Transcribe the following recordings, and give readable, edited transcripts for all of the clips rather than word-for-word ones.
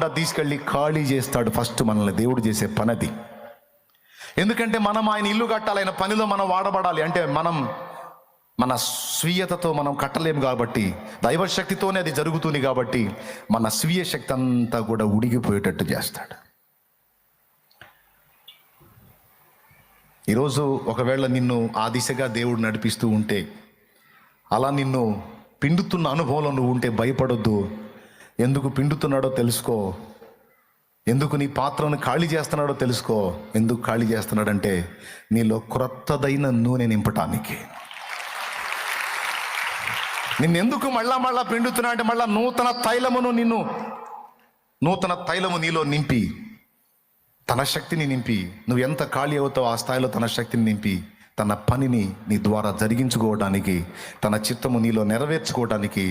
గుండా తీసుకెళ్ళి ఖాళీ చేస్తాడు. ఫస్ట్ మనల్ని దేవుడు చేసే పనది. ఎందుకంటే మనం ఆయన ఇల్లు కట్టాలి, ఆయన పనిలో మనం వాడబడాలి. అంటే మన స్వీయతతో మనం కట్టలేము కాబట్టి, దైవశక్తితోనే అది జరుగుతుంది కాబట్టి మన స్వీయ శక్తి అంతా కూడా ఉడిగిపోయేటట్టు చేస్తాడు. ఈరోజు ఒకవేళ నిన్ను ఆ దిశగా దేవుడు నడిపిస్తూ ఉంటే, అలా నిన్ను పిండుతున్న అనుభవంలో నువ్వు ఉంటే భయపడొద్దు. ఎందుకు పిండుతున్నాడో తెలుసుకో. ఎందుకు నీ పాత్రను ఖాళీ చేస్తున్నాడో తెలుసుకో. ఎందుకు ఖాళీ చేస్తున్నాడంటే నీలో క్రొత్తదైన నూనె నింపటానికి. నిన్నెందుకు మళ్ళా పిండుతున్నా అంటే మళ్ళా నూతన తైలము నీలో నింపి, తన శక్తిని నింపి, నువ్వు ఎంత ఖాళీ అవుతావో ఆ స్థాయిలో తన శక్తిని నింపి, తన పనిని నీ ద్వారా జరిగించుకోవడానికి, తన చిత్తము నీలో నెరవేర్చుకోవడానికి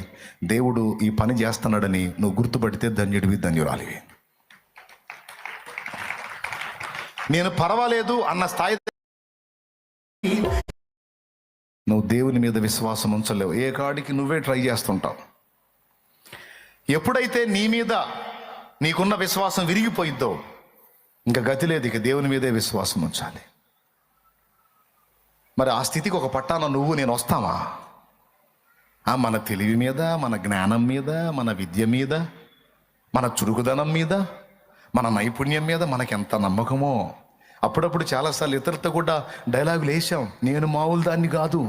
దేవుడు ఈ పని చేస్తున్నాడని నువ్వు గుర్తుపడితే ధన్యుడివి, ధన్యురాలివి. నేను పర్వాలేదు అన్న స్థాయి నువ్వు దేవుని మీద విశ్వాసం ఉంచలేవు. ఏ కాడికి నువ్వే ట్రై చేస్తుంటావు. ఎప్పుడైతే నీ మీద నీకున్న విశ్వాసం విరిగిపోయిద్దో ఇంకా గతి లేదు, ఇక దేవుని మీదే విశ్వాసం ఉంచాలి. మరి ఆ స్థితికి ఒక పట్టాన నువ్వు నేను వస్తామా? మన తెలివి మీద, మన జ్ఞానం మీద, మన విద్య మీద, మన చురుకుదనం మీద, మన నైపుణ్యం మీద మనకెంత నమ్మకమో. అప్పుడప్పుడు చాలాసార్లు ఇతరులతో కూడా డైలాగులు వేసాం, నేను మామూలు దాన్ని కాదు.